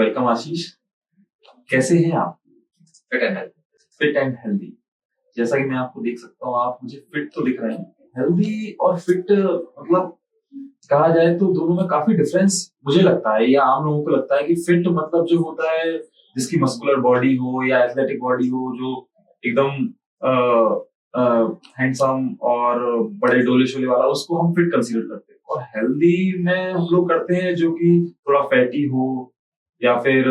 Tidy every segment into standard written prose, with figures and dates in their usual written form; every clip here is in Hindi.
वेलकम आशीष। कैसे हैं आप? Fit and healthy. Fit and healthy. जैसा कि मैं आपको देख सकता हूँ, आप मुझे फिट तो दिख रहे हैं। हेल्दी और फिट मतलब कहा जाए तो दोनों में काफी डिफरेंस मुझे लगता है, या आम लोगों को लगता है कि फिट मतलब जो होता है जिसकी मस्कुलर बॉडी हो या एथलेटिक बॉडी हो, जो एकदम हैंडसम और बड़े डोले शोले वाला, उसको हम फिट कंसीडर करते हैं। और हेल्दी में हम लोग करते हैं जो कि थोड़ा फैटी हो, या फिर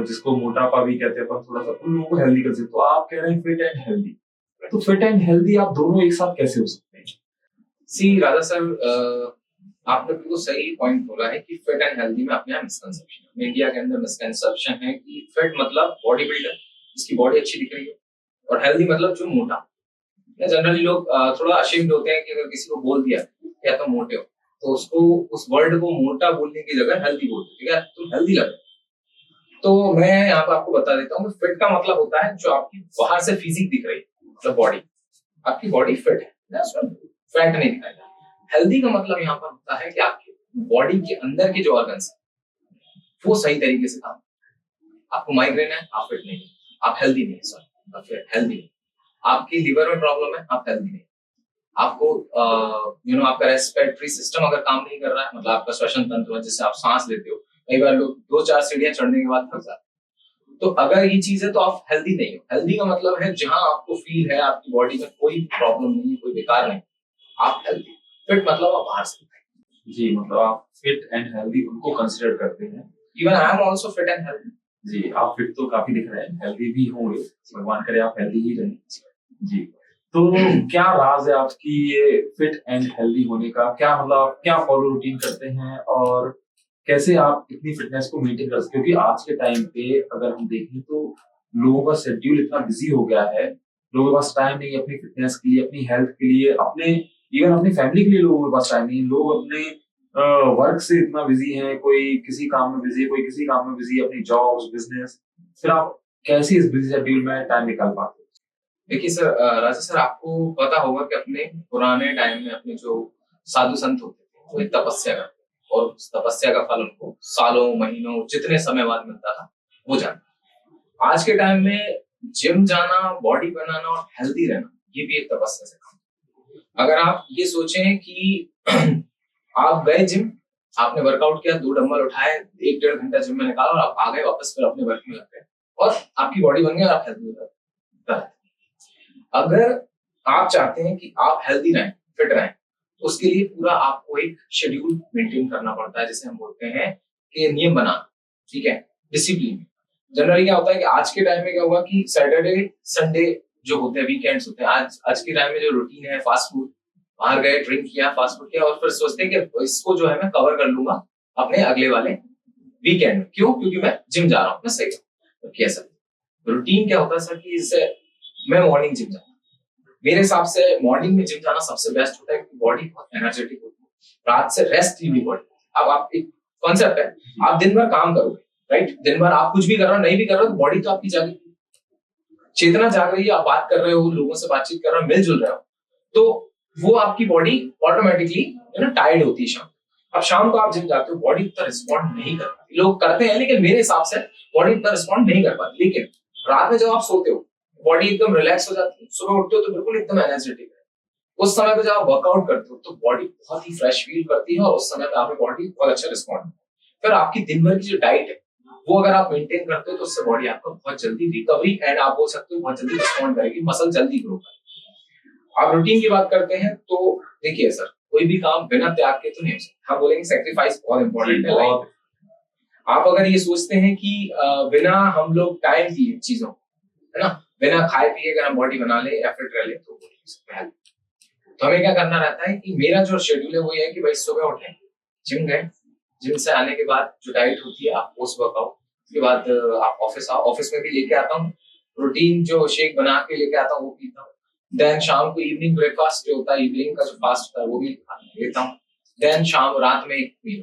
जिसको मोटापा भी कहते हैं अपन, थोड़ा सा उन लोगों को हेल्दी कंसीडर। तो आप कह रहे हैं फिट एंड हेल्दी, तो फिट एंड हेल्दी आप दोनों एक साथ कैसे हो सकते हैं? सी राजा सर, आपने बिल्कुल सही पॉइंट बोला है कि फिट एंड हेल्दी में अपने यहाँ मिसकंसेप्शन है। इंडिया के अंदर मिसकंसेप्शन है कि फिट मतलब बॉडी बिल्डर जिसकी बॉडी अच्छी दिख रही है, और हेल्दी मतलब जो मोटा। जनरली लोग थोड़ा अशेम्ड होते हैं कि अगर किसी को बोल दिया या तो मोटे हो, तो उसको उस वर्ड को मोटा बोलने की जगह हेल्दी बोलते, ठीक है, तुम हेल्दी लग रहे हो। तो मैं यहाँ पर आपको बता देता हूँ, फिट का मतलब होता है जो आपकी बाहर से फिजिक दिख रही है, मतलब बॉडी, आपकी बॉडी फिट है, उसमें फैट नहीं दिखाई। हेल्दी का मतलब यहाँ पर होता है कि आपकी बॉडी के अंदर के जो ऑर्गन्स है वो सही तरीके से काम। आपको माइग्रेन है, आप फिट नहीं, आप हेल्दी नहीं, सॉरी आप हेल्दी नहीं। आपकी लिवर में प्रॉब्लम है, आप हेल्दी नहीं। आपको आपका रेस्पिरेटरी सिस्टम अगर काम नहीं कर रहा है, मतलब आपका श्वसन तंत्र जिससे आप सांस लेते हो, कई बार लोग 2-4 सीढ़ियां चढ़ने के बाद थक जाते हैं, तो अगर ये चीज है तो आप हेल्दी नहीं हो। हेल्दी का मतलब है जहां आपको फील है आपकी बॉडी में कोई प्रॉब्लम नहीं है, कोई बेकार नहीं, आप हेल्दी। फिट मतलब आप बाहर से। जी, मतलब आप फिट एंड हेल्दी उनको कंसीडर करते हैं। Even I am also fit and healthy. जी, आप फिट तो काफी दिख रहे हैं, हेल्दी भी होंगे, भगवान करे आप हेल्दी ही रहें। जी, तो क्या राज है आपकी ये फिट एंड हेल्दी होने का? क्या मतलब आप क्या फॉलो रूटीन करते हैं, और कैसे आप इतनी फिटनेस को मेंटेन कर सकते? क्योंकि आज के टाइम पे अगर हम देखें तो लोगों का शेड्यूल इतना बिजी हो गया है, लोगों के पास टाइम नहीं है अपनी फिटनेस के लिए, अपनी हेल्थ के लिए, अपने इवन अपनी फैमिली के लिए लोगों के पास टाइम नहीं है। लोग अपने वर्क से इतना बिजी है, कोई किसी काम में बिजी है, कोई किसी काम में बिजी है, अपनी जॉब्स, बिजनेस। फिर आप कैसे इस बिजी शेड्यूल में टाइम निकाल पाते? देखिए सर, राजा सर, आपको पता होगा कि अपने पुराने टाइम में अपने जो साधु संत होते थे वो एक तपस्या करते थे, और उस तपस्या का फल उनको सालों महीनों जितने समय बाद मिलता था वो जानते। आज के टाइम में जिम जाना, बॉडी बनाना और हेल्दी रहना, ये भी एक तपस्या से काम। अगर आप ये सोचें कि आप गए जिम, आपने वर्कआउट किया, 2 डंबल उठाए, 1-1.5 घंटा जिम में निकाला और आप आ गए वापस, फिर अपने वर्क में लग गए और आपकी बॉडी बन गई और आप हेल्दी हो गए। अगर आप चाहते हैं कि आप हेल्दी रहें, फिट रहें, तो उसके लिए पूरा आपको एक शेड्यूल मेंटेन करना पड़ता है, जिसे हम बोलते हैं कि नियम बनाना, ठीक है, डिसिप्लिन। जनरली क्या होता है कि आज के टाइम में क्या हुआ कि सैटरडे संडे जो होते हैं, वीकेंड्स होते हैं, आज के टाइम में जो रूटीन है, फास्ट फूड, बाहर गए, ड्रिंक किया, फास्ट फूड किया, और फिर सोचते हैं कि इसको जो है मैं कवर कर लूंगा अपने अगले वाले वीकेंड में। क्यों? क्योंकि मैं जिम जा रहा हूँ, मैं सही हूँ। कैसा रूटीन क्या होता है सर कि इससे मैं मॉर्निंग जिम जाता हूँ। मेरे हिसाब से मॉर्निंग में जिम जाना सबसे बेस्ट होता है, क्योंकि बॉडी बहुत एनर्जेटिक होती है, रात से रेस्ट ली बॉडी। अब आप एक कॉन्सेप्ट है, आप दिन भर काम करोगे, राइट, दिन भर आप कुछ भी कर रहे हो, नहीं भी कर रहे हो, तो बॉडी तो आपकी जागी, चेतना जाग रही है, आप बात कर रहे हो, लोगों से बातचीत कर रहे हो, मिलजुल रहे हो, तो वो आपकी बॉडी ऑटोमेटिकली टायर्ड होती है शाम। अब शाम को आप जिम जाते हो, बॉडी इतना रिस्पॉन्ड नहीं कर पाती। लोग करते हैं लेकिन मेरे हिसाब से बॉडी इतना रिस्पॉन्ड नहीं कर पाती। लेकिन रात में जब आप सोते हो, बॉडी एकदम रिलैक्स हो जाती है, सुबह उठते हो तो बिल्कुल एकदम एनर्जेटिक है। उस समय पे जब आप वर्कआउट करते हो तो बॉडी बहुत ही फ्रेश फील करती है, और उस समय पे आपकी बॉडी बहुत अच्छा रिस्पॉन्ड। फिर आपकी दिन भर की जो डाइट है वो अगर आप मेंटेन करते हो तो उससे बॉडी आपको बहुत जल्दी रिकवरी, एंड आप बोल सकते हो बहुत जल्दी रिस्पॉन्ड करेगी, मसल जल्दी ग्रो करेगी। आप रूटीन की बात करते हैं तो देखिए सर, कोई भी काम बिना त्याग के तो नहीं हो सकता। हम बोलेंगे सेक्रीफाइस बहुत इंपॉर्टेंट है लाइफ। आप अगर ये सोचते हैं कि बिना हम लोग टाइम दिए चीजों, है ना, बिना खाए पिए अगर हम बॉडी बना ले या फिट रह ले तो तो हमें क्या करना रहता है कि मेरा जो शेड्यूल है वो ये है कि भाई सुबह उठे, जिम गए, जिम से आने के बाद जो डाइट होती है आप पोस्ट वर्कआउट, उसके बाद आप ऑफिस आओ, ऑफिस में भी लेके आता हूँ प्रोटीन, जो शेक बना के लेके आता हूँ वो पीता हूँ। देन शाम को इवनिंग ब्रेकफास्ट जो होता है, इवनिंग का जो फास्ट होता है वो भी लेता हूँ। देन शाम रात में एक मील।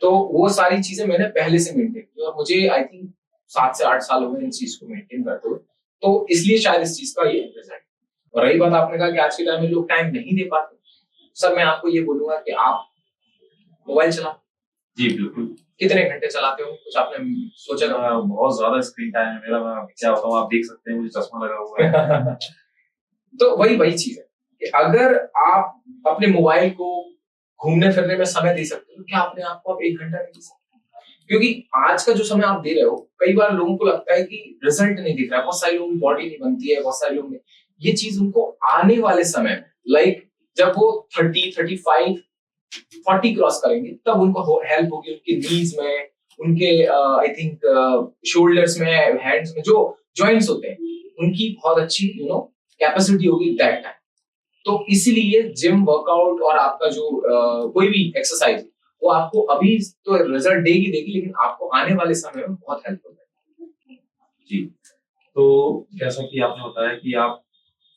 तो वो सारी चीजें मैंने पहले से मेंटेन की, और मुझे आई थिंक 7 से 8 साल हो गए इन चीज को मेंटेन करते हुए, तो इसलिए शायद इस चीज का ये रिजल्ट। और रही बात आपने कहा कि आज के टाइम में लोग टाइम नहीं दे पाते, सर मैं आपको ये बोलूंगा कि आप मोबाइल चलाओ। जी बिल्कुल, कितने घंटे चलाते हो, कुछ आपने सोचा था? बहुत ज्यादा स्क्रीन टाइम है मेरा। मैं क्या बताऊँ, आप देख सकते हैं मुझे चश्मा लगा हुआ है। तो वही चीज है कि अगर आप अपने मोबाइल को घूमने फिरने में समय दे सकते हो, क्या अपने आप को आप 1 घंटा नहीं दे सकते? क्योंकि आज का जो समय आप दे रहे हो, कई बार लोगों को लगता है कि रिजल्ट नहीं दिख रहा है, बहुत सारे लोगों की बॉडी नहीं बनती है, बहुत सारे लोग ने ये चीज उनको आने वाले समय में, लाइक जब वो 30, 35, 40 क्रॉस करेंगे तब उनको हेल्प होगी, उनके नीज में, उनके आई थिंक शोल्डर्स में, हैंड्स में जो जॉइंट्स होते हैं उनकी बहुत अच्छी कैपेसिटी होगी दैट टाइम। तो इसीलिए जिम वर्कआउट और आपका जो कोई भी एक्सरसाइज वो आपको अभी तो रिजल्ट देगी लेकिन आपको आने वाले समय में बहुत हेल्प होगा। जी, तो जैसा कि आपने बताया कि आप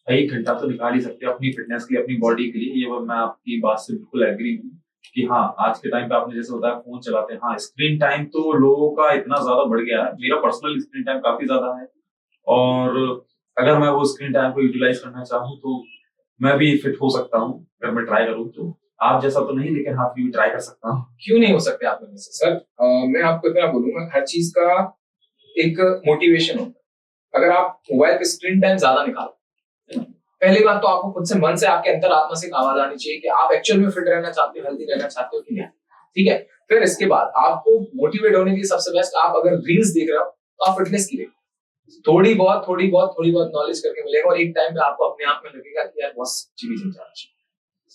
1 घंटा तो निकाल ही सकते हैं अपनी फिटनेस के लिए, अपनी बॉडी के लिए। ये मैं आपकी बात से बिल्कुल एग्री हूँ कि हाँ, आज के टाइम पे आपने जैसे बताया फोन चलाते हैं। हाँ, स्क्रीन टाइम तो लोगों का इतना ज्यादा बढ़ गया है। मेरा पर्सनल स्क्रीन टाइम काफी ज्यादा है, और अगर मैं वो स्क्रीन टाइम को यूटिलाइज करना चाहूँ तो मैं भी फिट हो सकता हूँ अगर मैं ट्राई करूँ तो। आप जैसा तो नहीं, लेकिन हाँ, फिर भी ट्राई कर सकता हूँ। क्यों नहीं हो सकते आप में से सर? मैं आपको इतना बोलूंगा, हर चीज का एक मोटिवेशन होता है। अगर आप मोबाइल पे स्क्रीन टाइम ज्यादा निकालो, पहली बात तो आपको खुद से मन से आपके अंतरात्मा से एक आवाज आनी चाहिए कि आप एक्चुअल में फिट रहना चाहते हो, हेल्दी रहना चाहते हो कि नहीं। ठीक है, फिर इसके बाद आपको मोटिवेट होने के लिए सबसे बेस्ट, आप अगर रील्स देख रहे हो तो आप फिटनेस की देखो, थोड़ी बहुत नॉलेज करके मिलेगा, और एक टाइम पे आपको अपने आप में लगेगा कि यार बहुत अच्छी चीज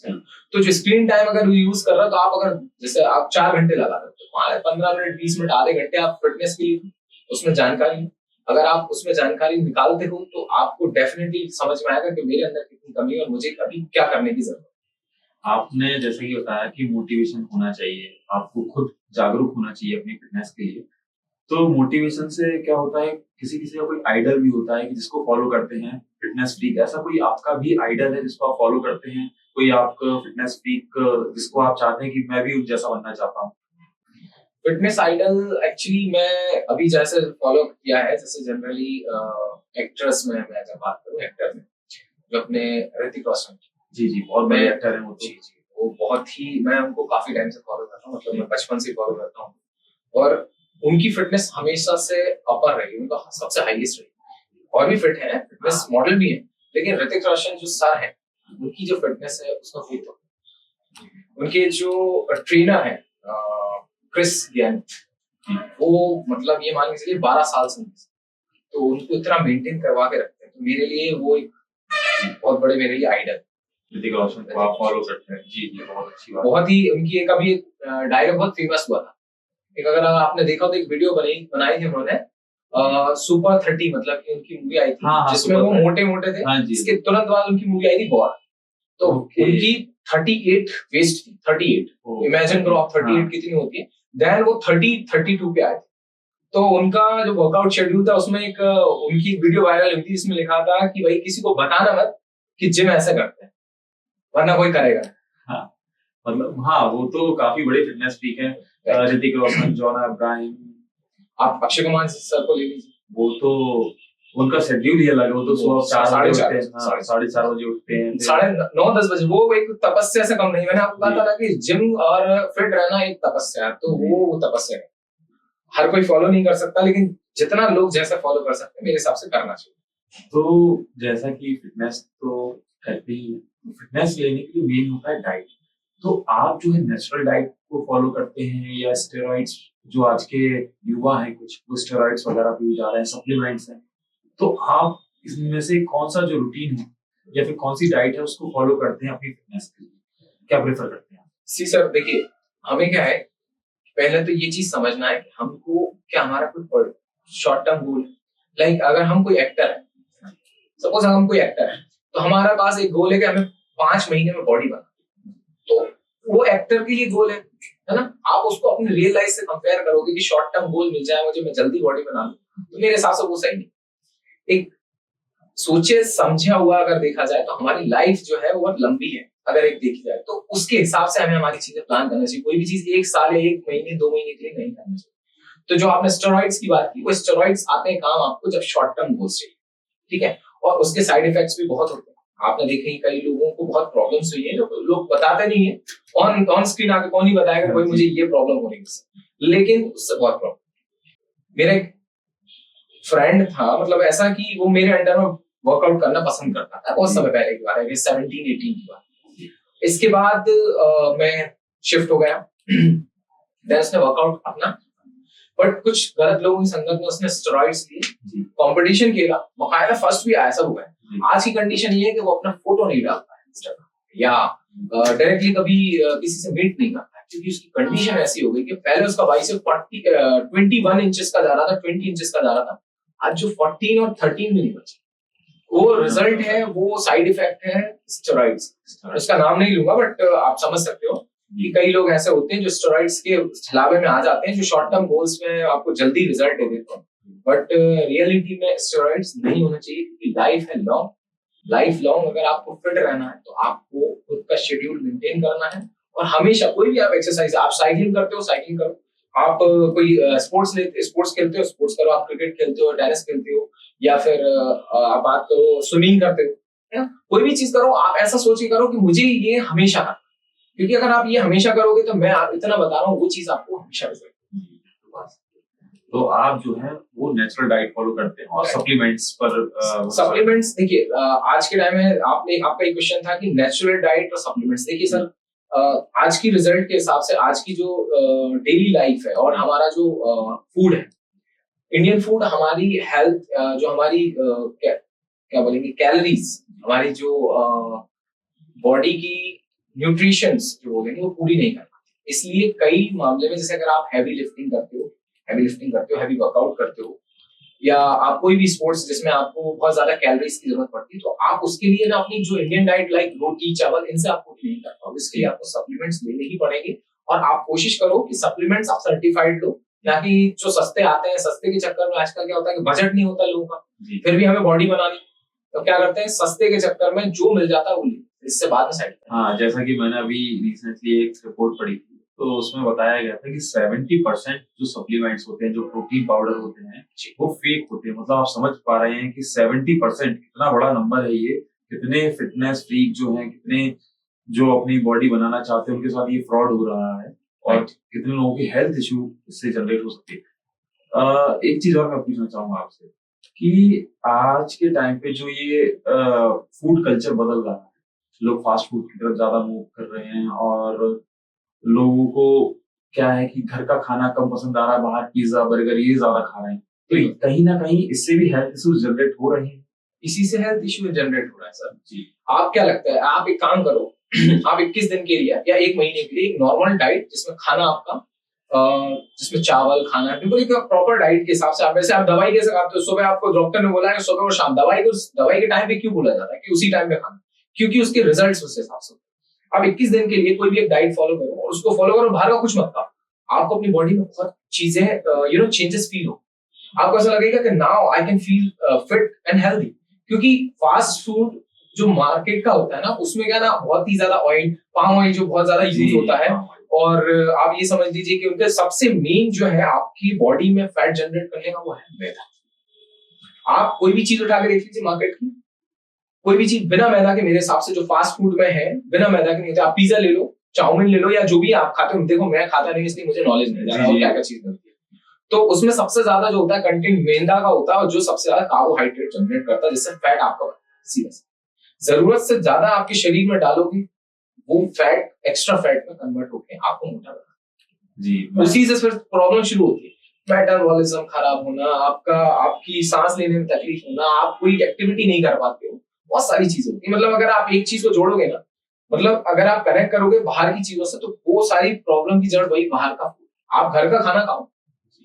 है। तो जो स्क्रीन टाइम अगर यूज कर रहे हो, तो आप अगर जैसे आप 4 घंटे लगा रहे हो तो 15 मिनट, 20 मिनट, आधे घंटे आप फिटनेस के लिए उसमें जानकारी, अगर आप उसमें जानकारी निकालते हो तो आपको डेफिनेटली समझ में आएगा कि मेरे अंदर कितनी कमी है और मुझे अभी क्या करने की जरूरत है। आपने जैसे कि बताया कि मोटिवेशन होना चाहिए, आपको खुद जागरूक होना चाहिए अपनी फिटनेस के लिए। तो मोटिवेशन से क्या होता है, किसी किसी का कोई आइडल भी होता है कि जिसको फॉलो करते हैं, फिटनेस फ्रीक। ऐसा कोई आपका भी आइडल है जिसको आप फॉलो करते हैं? कोई आपका फिटनेस फ्रीक जिसको आप चाहते हैं कि मैं भी उन जैसा बनना चाहता हूँ? फिटनेस आइडल एक्चुअली मैं अभी जैसे फॉलो किया है, जैसे जनरली एक्ट्रेस में मैं जब बात करूँ, एक्टर में जो अपने ऋतिक रोशन, जी जी, बहुत बड़े एक्टर हैं वो तो। जी जी, वो बहुत ही, मैं उनको काफी टाइम से फॉलो करता हूँ, मतलब मैं बचपन से फॉलो करता हूँ, और उनकी फिटनेस हमेशा से अपर रही, उनका सबसे हाईएस्ट रही। और भी फिट है, फिटनेस मॉडल भी है, लेकिन ऋतिक रोशन जो सर है उनकी जो फिटनेस है उसका कोई तो, उनके जो ट्रेनर है क्रिस गैन, वो मतलब ये मान के चलिए 12 साल से, तो उनको इतना मेंटेन करवा के रखते हैं, तो मेरे लिए वो एक बहुत बड़े मेरे लिए आइडल। ऋतिक रोशन को आप फॉलो करते हैं? जी जी, बहुत अच्छी बात। बहुत ही उनकी एक अभी डायलॉग बहुत फेमस हुआ था, एक अगर आपने देखा हो तो एक वीडियो बनाई थी उन्होंने, सुपर 30, मतलब कि उनकी मूवी आई थी, हाँ, जिसमें वो मोटे मोटे थे। इसके तुरंत बाद उनकी मूवी आई थी वॉर, तो उनकी 38 वेस्ट थी, 38, इमेजिन करो आप 38 कितनी होती है। देन वो 32 पे आए थे, तो उनका जो वर्कआउट शेड्यूल था उसमें एक उनकी वीडियो वायरल हुई थी, जिसमें लिखा था कि भाई किसी को बताना मत कि जिम ऐसे करते हैं, वरना कोई करेगा। हाँ, मतलब हाँ, वो तो काफी बड़े फिटनेस फ्रीक हैं, ऋतिक रोशन, जॉन अब्राहम, आप अक्षय कुमार सर को ले लीजिए, वो तो उनका शेड्यूल ही अलग है। वो तो सुबह 4 बजे उठते हैं, 4:30 बजे उठते हैं, 9:30 बजे। वो एक तपस्या से कम नहीं, मैंने आपको कहा था ना कि जिम और फिट रहना एक तपस्या है, तो वो तपस्या है, हर कोई फॉलो नहीं कर सकता, लेकिन जितना लोग जैसे फॉलो कर सकते हैं मेरे हिसाब से करना चाहिए। तो जैसा कि फिटनेस तो करते ही, फिटनेस लेने के लिए मेन होता है डाइट। तो आप जो है नेचुरल डाइट को फॉलो करते हैं या स्टेरॉइड्स, जो आज के युवा हैं कुछ वो स्टेरॉइड्स वगैरह भी जा रहे हैं, सप्लीमेंट्स हैं, तो आप इसमें से कौन सा जो रूटीन है या फिर कौन सी डाइट है उसको फॉलो करते हैं अपनी फिटनेस के लिए? क्या प्रेफर करते हैं? सी सर, देखिए हमें क्या है, पहले तो ये चीज समझना है कि हमको क्या, हमारा कोई शॉर्ट टर्म गोल, लाइक अगर हम कोई एक्टर है, सपोज हम कोई एक्टर है, तो हमारा पास एक गोल है कि हमें 5 महीने में बॉडी बना, तो वो एक्टर के लिए गोल है ना। आप उसको अपनी रियल लाइफ से कंपेयर करोगे कि शॉर्ट टर्म गोल मिल जाए मुझे, मैं जल्दी बॉडी बना लूं, तो मेरे हिसाब से वो सही नहीं। एक सोचे समझा हुआ अगर देखा जाए तो हमारी लाइफ जो है वो बहुत लंबी है, अगर एक देखी जाए तो उसके हिसाब से हमें हमारी चीजें प्लान करना चाहिए। कोई भी चीज 1 साल या 1 महीने 2 महीने के लिए नहीं करना चाहिए। तो जो आपने स्टेरॉइड्स की बात की, वो स्टेरॉइड्स आते हैं काम आपको जब शॉर्ट टर्म गोल्स चाहिए, ठीक है, और उसके साइड इफेक्ट्स भी बहुत होते हैं। आपने देखे कि कई लोगों को बहुत प्रॉब्लम्स हुई है, जो लोग बताते नहीं है, ऑन स्क्रीन आके कौन ही बताएगा कोई मुझे ये प्रॉब्लम हो रही है, लेकिन उससे बहुत प्रॉब्लम। मेरा एक फ्रेंड था, मतलब ऐसा कि वो मेरे अंडर में वर्कआउट करना पसंद करता था, बहुत समय पहले की बात है, 17-18 की बात। इसके बाद मैं शिफ्ट हो गया। देन उसने वर्कआउट अपना, बट कुछ गलत लोगों की संगत में उसने स्टेरॉइड्स लिए, कंपटीशन खेला, बकायदा फर्स्ट भी आया, सब हुआ है। आज की कंडीशन ये है कि वो अपना फोटो नहीं डालता है इंस्टाग्राम पे, या डायरेक्टली कभी किसी से मीट नहीं करता है, क्योंकि उसकी कंडीशन ऐसी हो गई कि पहले उसका बाइसेप 21 इंचेस का जा रहा था, 20 इंचेस का जा रहा था, आज जो 14 और 13 में नहीं बचा। वो रिजल्ट है, वो साइड इफेक्ट है स्टेरॉइड्स। उसका नाम नहीं लूंगा, बट आप समझ सकते हो कि कई लोग ऐसे होते हैं जो स्टेरॉइड्स के छलावे में आ जाते हैं, जो शॉर्ट टर्म गोल्स में आपको जल्दी रिजल्ट दे देते हैं, बट रियलिटी में स्टेरॉइड्स नहीं होना चाहिए, क्योंकि लाइफ लॉन्ग अगर आपको फिट रहना है तो आपको खुद का शेड्यूल मेंटेन करना है। और हमेशा कोई भी आप एक्सरसाइज, आप साइकिलिंग करते हो साइकिलिंग करो, आप कोई स्पोर्ट्स खेलते हो स्पोर्ट्स करो, आप क्रिकेट खेलते हो, टेनिस खेलते हो, या फिर आप बात करो स्विमिंग करते हो, है ना, कोई भी चीज करो, आप ऐसा सोच के करो कि मुझे ये हमेशा करना, क्योंकि अगर आप ये हमेशा करोगे तो मैं आप इतना बता रहा हूँ, वो चीज आपको हमेशा रिजल्ट। तो आप जो है वो नेचुरल डाइट फॉलो करते हैं और सप्लीमेंट्स पर सप्लीमेंट्स देखिए, आज के टाइम में आपका एक क्वेश्चन था कि नेचुरल डाइट और सप्लीमेंट्स। देखिए सर, आज की रिजल्ट के हिसाब से आज की जो डेली लाइफ है और हमारा जो फूड है, इंडियन फूड, हमारी हेल्थ, जो हमारी क्या बोलेंगे कैलोरीज, हमारी जो बॉडी की न्यूट्रिशंस जो बोलेंगे वो पूरी नहीं कर पाती। इसलिए कई मामले में, जैसे अगर आप हैवी लिफ्टिंग करते हो, हैवी वर्कआउट करते हो, या आप कोई भी स्पोर्ट्स जिसमें आपको बहुत ज्यादा कैलोरीज की जरूरत पड़ती है, तो आप उसके लिए ना अपनी जो इंडियन डाइट लाइक रोटी चावल इनसे आप पूरी नहीं कर पाओगे। इसके लिए आपको सप्लीमेंट्स लेने ही पड़ेंगे, और आप कोशिश करो कि सप्लीमेंट्स आप सर्टिफाइड लो, ना कि जो सस्ते आते हैं। सस्ते के चक्कर में आजकल क्या होता है कि बजट नहीं होता लोगों का, फिर भी हमें बॉडी बनानी, तो क्या करते हैं सस्ते के चक्कर में जो मिल जाता है वो लेते, इससे बाद में साइड। हाँ, जैसा कि मैंने अभी रिसेंटली एक रिपोर्ट पढ़ी थी, तो उसमें बताया गया था कि 70% जो सप्लीमेंट्स होते हैं, जो प्रोटीन पाउडर होते हैं, वो फेक होते हैं। मतलब आप समझ पा रहे हैं कि 70% कितना बड़ा नंबर है ये। कितने फिटनेस फ्रीक जो हैं, कितने जो अपनी बॉडी बनाना चाहते हैं, उनके साथ ये फ्रॉड हो रहा है, और कितने लोगों की हेल्थ इश्यू इससे जनरेट हो सकती है। एक चीज और मैं पूछना चाहूंगा आपसे कि आज के टाइम पे जो ये फूड कल्चर बदल रहा है, लोग फास्ट फूड की तरफ ज्यादा मूव कर रहे हैं, और लोगों को क्या है कि घर का खाना कम पसंद आ रहा है, बाहर पिज्जा बर्गर ये ज्यादा खा रहे हैं, तो कहीं ना कहीं इससे भी हेल्थ इश्यूज जनरेट हो रहे हैं। इसी से हेल्थ इश्यू जनरेट हो रहा है सर जी। आप क्या लगता है, आप एक काम करो, आप 21 दिन के लिए या 1 महीने के लिए एक नॉर्मल डाइट, जिसमें खाना आपका जिसमें चावल खाना बिल्कुल एक प्रॉपर डाइट के हिसाब से, आप वैसे आप दवाई कैसे खाते हो, सुबह आपको डॉक्टर ने बोला है सुबह और शाम, दवाई के टाइम पे क्यों बोला जाता है कि उसी टाइम पे खाना, क्योंकि उसके रिजल्ट्स उस हिसाब से। आप 21 दिन के लिए कोई भी एक डाइट फॉलो करो, और उसको फॉलो करो, बाहर का कुछ मत खाओ, आपको अपनी बॉडी में बहुत चीजें चेंजेस फील हो, आपको ऐसा लगेगा कि now I can feel fit and healthy. क्योंकि फास्ट फूड जो मार्केट का होता है ना, उसमें क्या ना बहुत ही ज्यादा ऑयल, पाम ऑयल जो बहुत ज्यादा यूज होता है, और आप ये समझ लीजिए कि उनके सबसे मेन जो है आपकी बॉडी में फैट जनरेट करने का वो है मैदा। आप कोई भी चीज उठा के देख लीजिए मार्केट की, कोई भी चीज बिना मैदा के, मेरे हिसाब से जो फास्ट फूड में है बिना मैदा के नहीं होता। आप पिज्जा ले लो, चाउमीन ले लो, या जो भी आप खाते हो, देखो मैं खाता नहीं इसलिए मुझे नॉलेज नहीं है क्या क्या चीज बनती है, तो उसमें सबसे ज्यादा जो होता है कंटेंट मैदा का होता है, और जो सबसे ज्यादा कार्बोहाइड्रेट जनरेट करता है, जिससे फैट आपका सीधा जरूरत से ज्यादा आपके शरीर में डालोगे, वो फैट एक्स्ट्रा फैट में कन्वर्ट होकर आपको मोटा बनाता जी। उसी से फिर प्रॉब्लम शुरू होती है, मेटाबॉलिज्म खराब होना, आपकी सांस लेने में तकलीफ होना, आप कोई एक्टिविटी नहीं कर पाते हो, बहुत सारी चीजें होती है। मतलब अगर आप एक चीज को जोड़ोगे ना, मतलब अगर आप कनेक्ट करोगे बाहर की चीजों से, तो वो सारी प्रॉब्लम की जड़ वही बाहर का फूड। आप घर का खाना खाओ,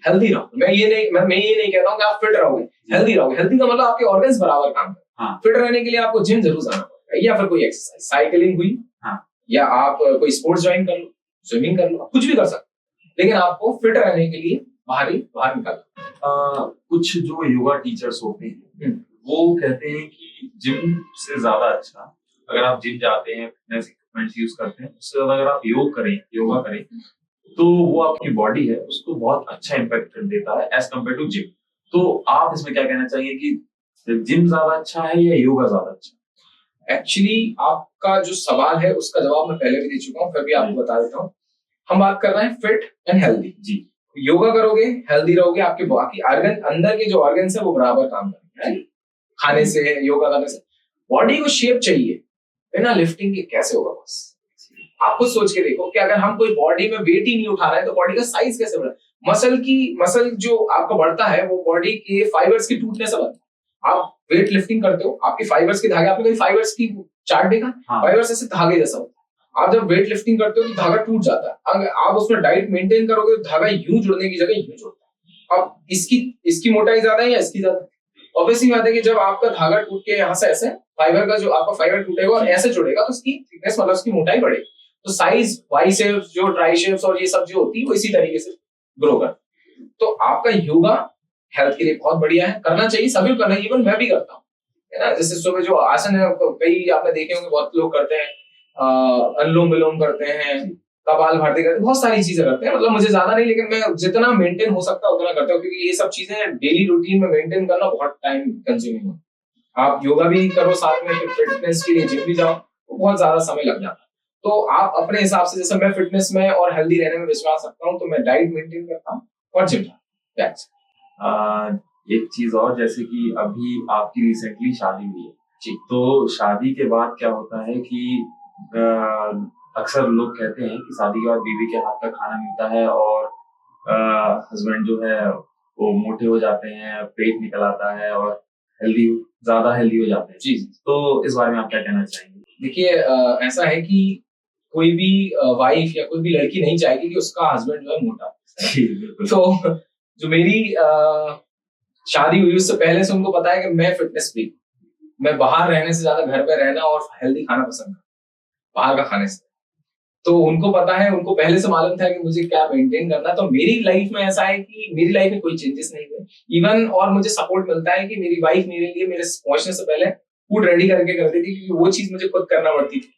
हेल्दी रहो। मैं ये नहीं कहता हूँ कि आप फिट रहोगे, हेल्दी रहोगे। हेल्दी का मतलब आपके ऑर्गन्स बराबर काम करें। हाँ। फिट रहने के लिए आपको जिम जरूर जाना पड़ेगा, या फिर कोई एक्सरसाइज, साइकिलिंग हुई, हाँ, या आप कोई स्पोर्ट्स ज्वाइन कर लो, स्विमिंग कर लो, कुछ भी कर सकते, लेकिन आपको फिट रहने के लिए बाहर निकालो। कुछ जो योगा टीचर्स होते हैं वो कहते हैं कि जिम से ज्यादा अच्छा, अगर आप जिम जाते हैं, फिटनेस इक्विपमेंट्स यूज करते हैं, उससे ज्यादा अगर आप योगा करें तो वो आपकी बॉडी है उसको बहुत अच्छा इम्पैक्ट कर देता है एज कम्पेयर टू जिम। तो आप इसमें क्या कहना चाहिए कि जिम ज्यादा अच्छा है या योगा ज्यादा अच्छा? एक्चुअली आपका जो सवाल है उसका जवाब मैं पहले भी दे चुका हूँ, फिर भी आपको बता देता हूँ। हम बात कर रहे हैं फिट एंड हेल्दी जी। योगा करोगे, हेल्दी रहोगे, आपके बाकी ऑर्गन, अंदर के जो ऑर्गन्स है वो बराबर काम करेंगे, right? खाने से, योगा करने से। बॉडी को शेप चाहिए, बिना लिफ्टिंग के कैसे होगा बॉस? आप खुद सोच के देखो कि अगर हम कोई बॉडी में वेट ही नहीं उठा रहे हैं तो बॉडी का साइज कैसे बढ़ा? मसल जो आपका बढ़ता है वो बॉडी के फाइबर्स के टूटने से बढ़ता है। आप वेट लिफ्टिंग करते हो, आपके फाइबर्स के धागे, आपने कभी फाइबर्स की चार्ट देखा? हाँ। फाइबर्स ऐसे धागे जैसा होता है। आप जब वेट लिफ्टिंग करते हो तो धागा टूट जाता है। अगर आप उसमें डाइट मेंटेन करोगे तो धागा यूं जुड़ने की जगह यूं जुड़ता है। अब इसकी मोटाई ज्यादा है या इसकी ज्यादा? ऑब्वियसली बात है कि जब आपका धागा टूट के यहाँ से ऐसे फाइबर का जो आपका फाइबर टूटेगा और ऐसे जुड़ेगा तो उसकी थिकनेस मतलब उसकी मोटाई बढ़ेगी। तो साइज बाइसेप्स, जो ट्राइसेप्स और ये सब जो होती है वो इसी तरीके से ग्रो कर। तो आपका योगा हेल्थ के लिए बहुत बढ़िया है, करना चाहिए, सभी को करना है, इवन मैं भी करता हूँ, है ना। जैसे सुबह जो आसन है, कई आपने देखे होंगे बहुत लोग करते हैं, अनुलोम विलोम करते हैं, कपाल भारती करते हैं, बहुत सारी चीजें करते हैं। मतलब मुझे ज्यादा नहीं, लेकिन मैं जितना मेंटेन हो सकता है उतना करता हूँ, क्योंकि ये सब चीजें डेली रूटीन में मेंटेन करना बहुत टाइम कंज्यूमिंग है। आप योगा भी करो साथ में, फिर फिटनेस के लिए जिम भी जाओ, तो बहुत ज्यादा समय लग जाता है। तो आप अपने हिसाब से, जैसे मैं फिटनेस में और हेल्दी रहने में विश्वास रखता हूँ, तो मैं डाइट मेंटेन करता हूँ और जिम जाता हूँ। एक चीज और, जैसे कि अभी आपकी रिसेंटली शादी हुई है जी। तो शादी के बाद क्या होता है कि अक्सर लोग कहते हैं कि शादी के बाद बीवी के हाथ का खाना मिलता है और हस्बैंड जो है वो मोटे हो जाते हैं, पेट निकल आता है और ज्यादा हेल्दी हो जाते हैं। जी। तो इस बारे में आप क्या कहना चाहेंगे? देखिए, ऐसा है कि कोई भी वाइफ या कोई भी लड़की नहीं चाहेगी कि उसका हस्बैंड जो है मोटा हो। जी बिल्कुल। तो जो मेरी शादी हुई उससे पहले से उनको पता है कि मैं फिटनेस फ्रीक, मैं बाहर रहने से ज्यादा घर पे रहना और हेल्दी खाना पसंद करता हूं, बाहर का खाने से। तो उनको पता है, उनको पहले से मालूम था कि मुझे क्या मेंटेन करना है। तो मेरी लाइफ में ऐसा है कि मेरी लाइफ में कोई चेंजेस नहीं हुए इवन, और मुझे सपोर्ट मिलता है कि मेरी वाइफ मेरे लिए, मेरे पहुंचने से पहले फूड रेडी करके करती थी, क्योंकि वो चीज मुझे खुद करना पड़ती थी।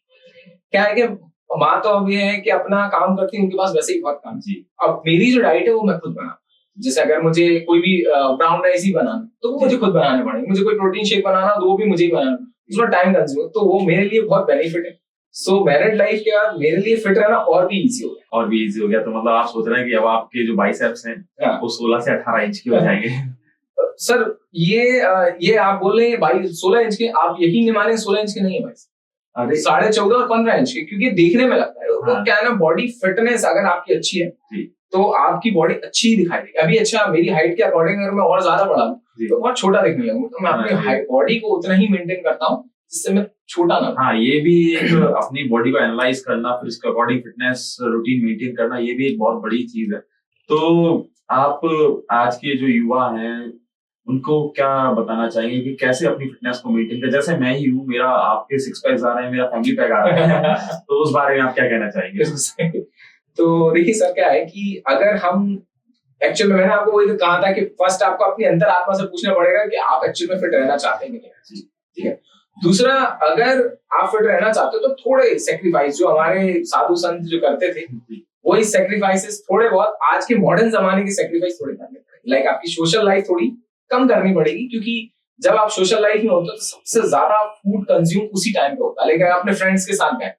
क्या है कि माँ तो अब ये है कि अपना काम करती है, उनके पास वैसे ही बहुत काम। जी। अब मेरी जो डाइट है वो मैं खुद बनाता हूँ। जैसे अगर मुझे कोई भी ब्राउन राइस ही बनाना तो वो मुझे खुद बनाने पड़ेंगे, मुझे कोई प्रोटीन शेक बनाना तो वो भी मुझे ही बनाना, उसमें टाइम कंज्यूम, तो वो मेरे लिए बहुत बेनिफिट है। सो मैरिड लाइफ के बाद मेरे लिए फिट रहना और भी इजी हो गया। और भी इजी हो गया, तो मतलब आप सोच रहे हैं कि अब आपके जो बाइसेप्स हैं हाँ। वो 16 से 18 इंच के हो जाएंगे। सर ये आप बोल रहे हैं भाई 16 इंच के, आप यकीन नहीं माने 16 इंच के नहीं है भाई, अरे 14.5 और 15 इंच के, क्योंकि देखने में लगता है। हाँ। तो क्या है ना, बॉडी फिटनेस अगर आपकी अच्छी है जी। तो आपकी बॉडी अच्छी दिखाई देगी। अभी अच्छा, मेरी हाइट के अकॉर्डिंग अगर मैं और ज्यादा बढ़ा लूं तो बहुत छोटा दिखने लगूंगा, तो मैं अपनी बॉडी को उतना ही मेंटेन करता हूँ जिससे मैं छोटा ना। हाँ, ये भी एक अपनी बॉडी को एनालाइज करना, फिर उसके अकॉर्डिंग फिटनेस रूटीन मेंटेन करना, ये भी एक बहुत बड़ी चीज है। तो आप आज के जो युवा हैं उनको क्या बताना चाहेंगे कि कैसे अपनी फिटनेस को मेंटेन करें? जैसे मैं ही हूँ, मेरा आपके 6 पैक आ रहे हैं, मेरा फैमिली पैक आ रहा है तो उस बारे में आप क्या कहना चाहेंगे? तो देखिए सर, क्या है कि अगर हम एक्चुअल में, मैंने आपको वही तो कहा था कि फर्स्ट आपको अपनी अंतर आत्मा से पूछना पड़ेगा कि आप एक्चुअल में फिट रहना चाहते हैं कि नहीं। ठीक है। दूसरा, अगर आप फिट रहना चाहते हो तो थोड़े सेक्रीफाइस जो हमारे साधु संत जो करते थे, वही सेक्रीफाइसेस थोड़े बहुत आज के मॉडर्न जमाने के सेक्रीफाइस थोड़े करने पड़ेंगे। लाइक आपकी सोशल लाइफ थोड़ी कम करनी पड़ेगी, क्योंकि जब आप सोशल लाइफ में होते हो तो सबसे ज्यादा फूड कंज्यूम उसी टाइम पे होता है। लेकिन अपने फ्रेंड्स के साथ गए,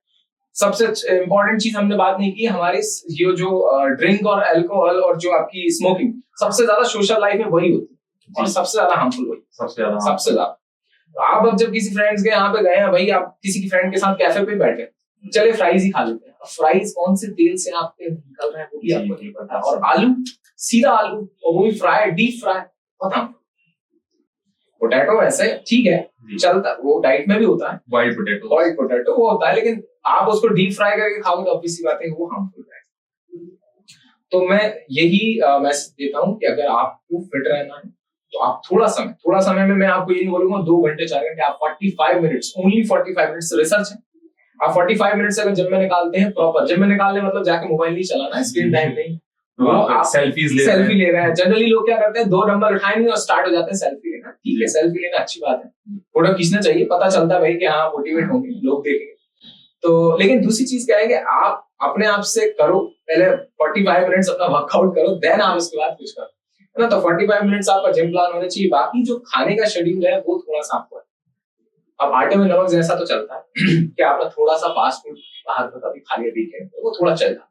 सबसे इंपॉर्टेंट चीज हमने बात नहीं की, हमारे ये जो ड्रिंक और अल्कोहल और जो आपकी स्मोकिंग, सबसे ज्यादा सोशल लाइफ में वही होती है और सबसे ज्यादा हार्मफुल वही, सबसे ज्यादा। तो आप अब जब किसी फ्रेंड्स के यहाँ पे गए हैं भाई, आप किसी की फ्रेंड के साथ कैफे पे बैठे, चले फ्राइज ही खा लेते हैं। फ्राइज कौन से तेल से आपके निकल रहे हैं वो भी आपको नहीं पता, और आलू, सीधा आलू, और वो भी फ्राई, डीप फ्राई, बहुत हार्मफुल। पोटैटो वैसे ठीक है, चलता, वो डाइट में भी होता है, बॉइल्ड पोटैटो वो होता है, लेकिन आप उसको डीप फ्राई करके खाओगे तो ऑब्वियस सी बात है वो हार्मफुल है। तो मैं यही मैसेज देता हूँ कि अगर आपको फिट रहना है तो आप थोड़ा समय में, मैं आपको ये नहीं बोलूंगा 2 घंटे 4 घंटे, आप 45 मिनट्स, ओनली 45 मिनट्स, रिसर्च है, आप 45 मिनट्स अगर जिम में निकालते हैं, प्रॉपर जिम में निकालने मतलब जाके मोबाइल नहीं चलाना, स्क्रीन टाइम नहीं, वो आप सेल्फी ले रहे हैं। जनरली लोग क्या करते हैं, 2 नंबर उठाएंगे और स्टार्ट हो जाते हैं सेल्फी लेना। ठीक है, सेल्फी लेना अच्छी बात है, फोटो खींचना चाहिए, पता चलता है भाई कि हाँ मोटिवेट होंगे, लोग देखेंगे। तो लेकिन दूसरी चीज क्या है कि आप अपने आप से करो, पहले 45 मिनट्स अपना वर्कआउट करो, देन आप उसके बाद कुछ करो, है ना। तो 45 मिनट्स आपका जिम प्लान होना चाहिए। बाकी जो खाने का शेड्यूल है वो थोड़ा सा आपको, अब आटे में नमक जैसा तो चलता है कि आपने थोड़ा सा फास्ट फूड बाहर का कभी खा लिया वीकेंड, तो वो थोड़ा चल जाता है,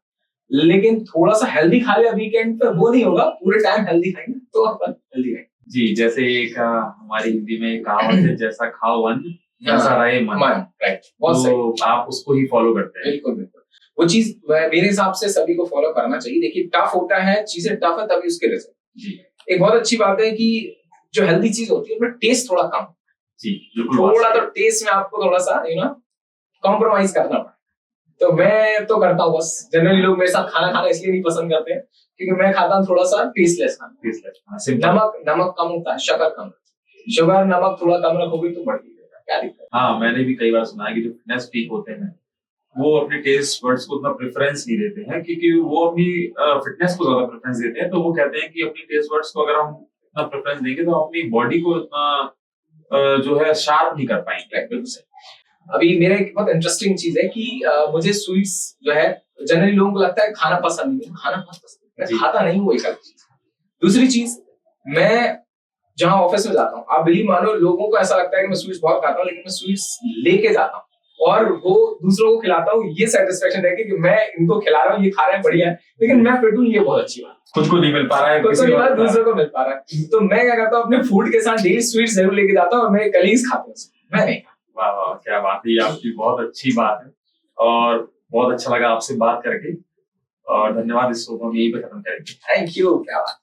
लेकिन थोड़ा सा हेल्दी खा लिया वीकेंड पे वो नहीं होगा, पूरे टाइम हेल्दी खाएंगे तो अपन हेल्दी रहेंगे। जी, जैसे एक हमारी हिंदी में एक कहावत है, जैसा खाओ वन वैसा रहे मन। राइट, बहुत सही। तो आप उसको ही फॉलो करते हैं। बिल्कुल बिल्कुल, वो चीज मेरे हिसाब से सभी को फॉलो करना चाहिए। देखिए टफ होता है, चीजें टफ है तभी उसके रिजल्ट। जी एक बहुत अच्छी बात है कि जो हेल्दी चीज होती है उसमें टेस्ट थोड़ा कम, जी बिल्कुल, थोड़ा तो टेस्ट में आपको थोड़ा सा कॉम्प्रोमाइज करना पड़ता है। तो मैं तो करता हूँ बस। जनरली लोग मेरे साथ खाना खाना इसलिए नहीं पसंद करते हैं क्योंकि मैं खाता हूँ थोड़ा सा टेस्टलेस खाना। नमक कम होता है, शक्कर कम, शुगर नमक थोड़ा कम रखोगे तो बढ़ जाएगा, क्या दिक्कत है? हाँ, मैंने भी कई बार सुना है कि जो फिटनेस फ्रीक होते हैं वो अपने टेस्ट बड्स को उतना प्रेफरेंस नहीं देते हैं, क्योंकि वो अपनी फिटनेस को ज्यादा प्रेफरेंस देते हैं। तो वो कहते हैं कि अपनी टेस्ट बड्स को अगर हम इतना प्रेफरेंस देंगे तो अपनी बॉडी को इतना जो है शार्प नहीं कर पाएंगे। बिल्कुल सही। अभी मेरा एक बहुत इंटरेस्टिंग चीज है कि मुझे स्वीट्स जो है जनरली लोगों को लगता है खाना पसंद नहीं है, खाना बहुत पसंद है, मैं खाता नहीं हूँ, वो एक अलग चीज। दूसरी चीज, मैं जहां ऑफिस में जाता हूँ, आप बिलीव मानो लोगों को ऐसा लगता है कि मैं स्वीट्स बहुत खाता हूँ, लेकिन मैं स्वीट्स लेके जाता हूँ और वो दूसरों को खिलाता हूँ। ये सेटिस्फेक्शन है कि मैं इनको खिला रहा हूँ, ये खा रहे हैं, बढ़िया है, लेकिन मैं फिट हूँ, ये बहुत अच्छी बात। खुद को नहीं मिल पा रहा है, खुद को नहीं मिल रहा, दूसरों को मिल पा रहा है। तो मैं क्या करता हूँ, अपने फूड के साथ डेली स्वीट्स जरूर लेके जाता हूँ और मेरे कलीग्स खाते हैं, मैं नहीं। वाह वाह, क्या बात है, ये आपकी बहुत अच्छी बात है और बहुत अच्छा लगा आपसे बात करके। और धन्यवाद, इस शो को हम यहीं पे खत्म करेंगे। थैंक यू, क्या बात।